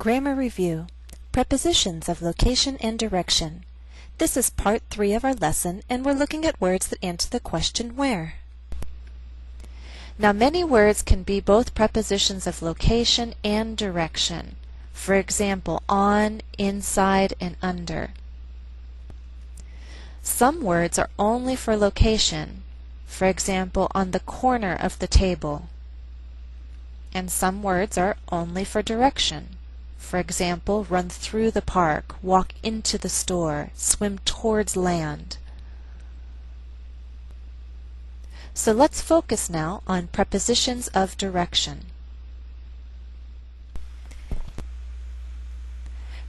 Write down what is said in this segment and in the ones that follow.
Grammar Review, Prepositions of Location and Direction. This is part 3 of our lesson, and we're looking at words that answer the question where. Now many words can be both prepositions of location and direction. For example, on, inside, and under. Some words are only for location. For example, on the corner of the table. And some words are only for direction. For example, run through the park, walk into the store, swim towards land. So let's focus now on prepositions of direction.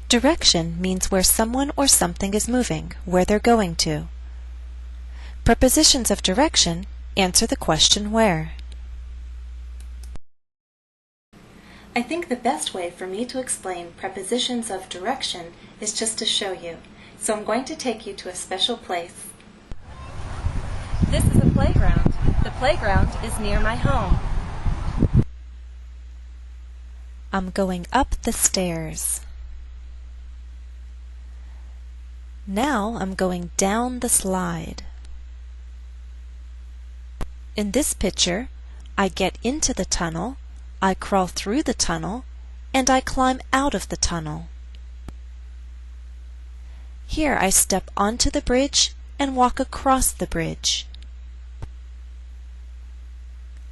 Direction means where someone or something is moving, where they're going to. Prepositions of direction answer the question where. I think the best way for me to explain prepositions of direction is just to show you. So I'm going to take you to a special place. This is a playground. The playground is near my home. I'm going up the stairs. Now I'm going down the slide. In this picture, I get into the tunnel, I crawl through the tunnel, and I climb out of the tunnel. Here I step onto the bridge and walk across the bridge.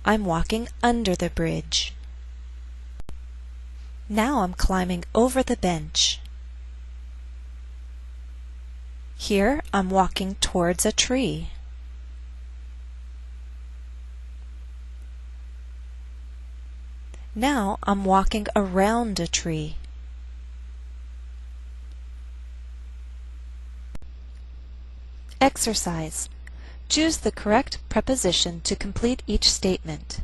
I'm walking under the bridge. Now I'm climbing over the bench. Here I'm walking towards a tree. Now I'm walking around a tree. Exercise. Choose the correct preposition to complete each statement.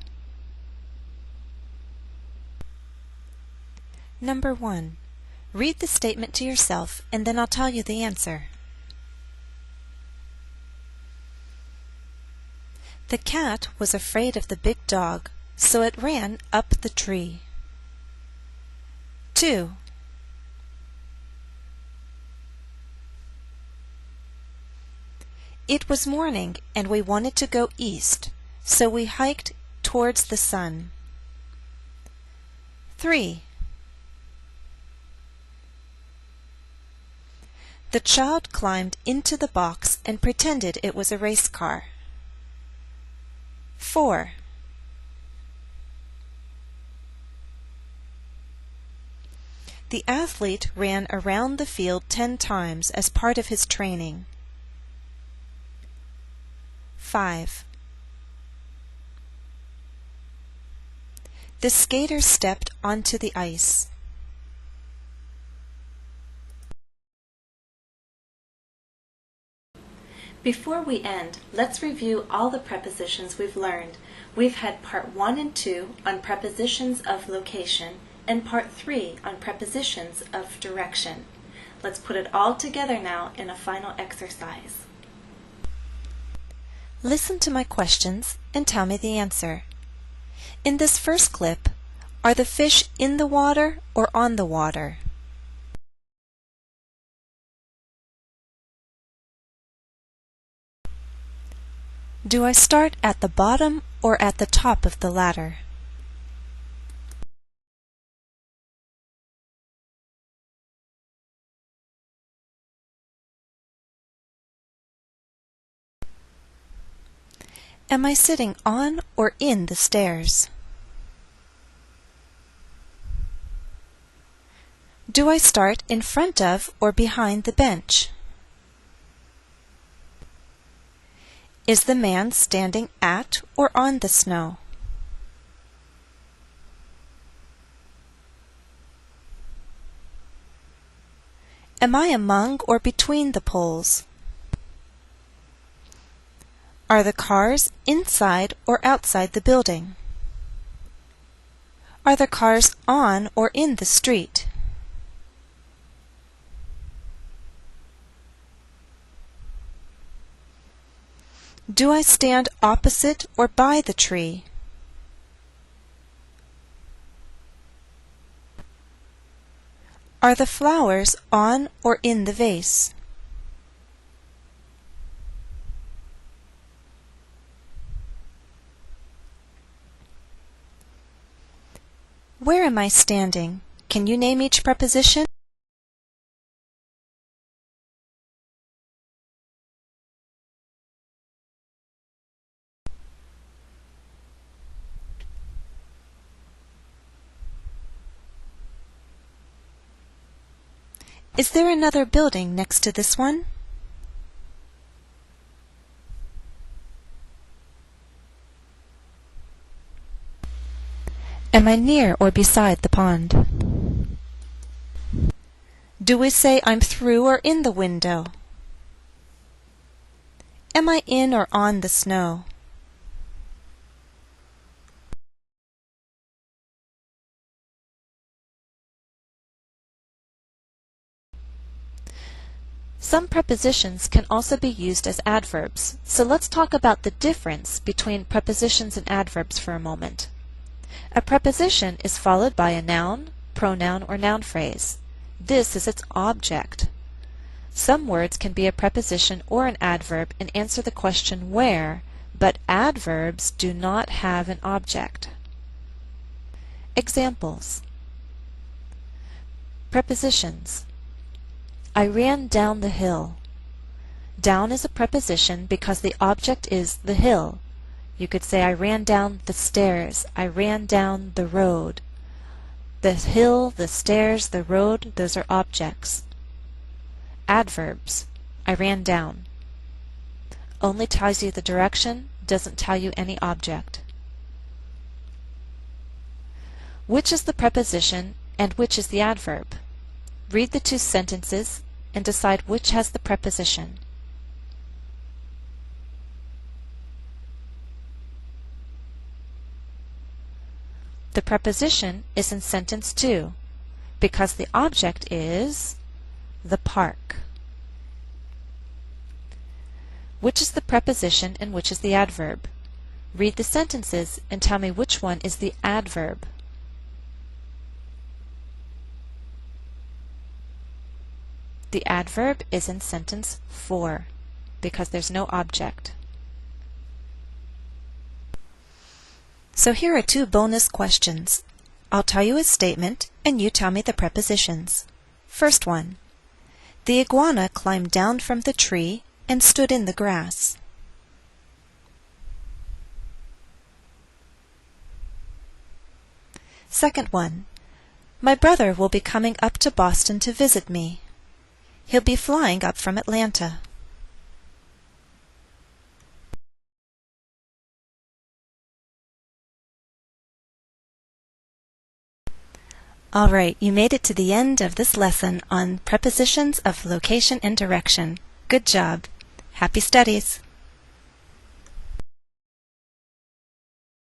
Number 1. Read the statement to yourself and then I'll tell you the answer. The cat was afraid of the big dog, so it ran up the tree. 2. It was morning and we wanted to go east, so we hiked towards the sun. 3. The child climbed into the box and pretended it was a race car. 4. The athlete ran around the field 10 times as part of his training. 5. The skater stepped onto the ice. Before we end, let's review all the prepositions we've learned. We've had part 1 and 2 on prepositions of location and part 3 on prepositions of direction. Let's put it all together now in a final exercise. Listen to my questions and tell me the answer. In this first clip, are the fish in the water or on the water? Do I start at the bottom or at the top of the ladder? Am I sitting on or in the stairs? Do I start in front of or behind the bench? Is the man standing at or on the snow? Am I among or between the poles? Are the cars inside or outside the building? Are the cars on or in the street? Do I stand opposite or by the tree? Are the flowers on or in the vase? Where am I standing? Can you name each preposition? Is there another building next to this one? Am I near or beside the pond? Do we say I'm through or in the window? Am I in or on the snow? Some prepositions can also be used as adverbs, so let's talk about the difference between prepositions and adverbs for a moment. A preposition is followed by a noun, pronoun, or noun phrase. This is its object. Some words can be a preposition or an adverb and answer the question where, but adverbs do not have an object. Examples. Prepositions. I ran down the hill. Down is a preposition because the object is the hill. You could say I ran down the stairs. I ran down the road. The hill, the stairs, the road, those are objects. Adverbs. I ran down. Only tells you the direction, doesn't tell you any object. Which is the preposition and which is the adverb? Read the two sentences and decide which has the preposition. The preposition is in sentence 2 because the object is the park. Which is the preposition and which is the adverb? Read the sentences and tell me which one is the adverb. The adverb is in sentence 4 because there's no object. So here are 2 bonus questions. I'll tell you a statement and you tell me the prepositions. First one. The iguana climbed down from the tree and stood in the grass. Second one. My brother will be coming up to Boston to visit me. He'll be flying up from Atlanta. All right, you made it to the end of this lesson on prepositions of location and direction. Good job. Happy studies.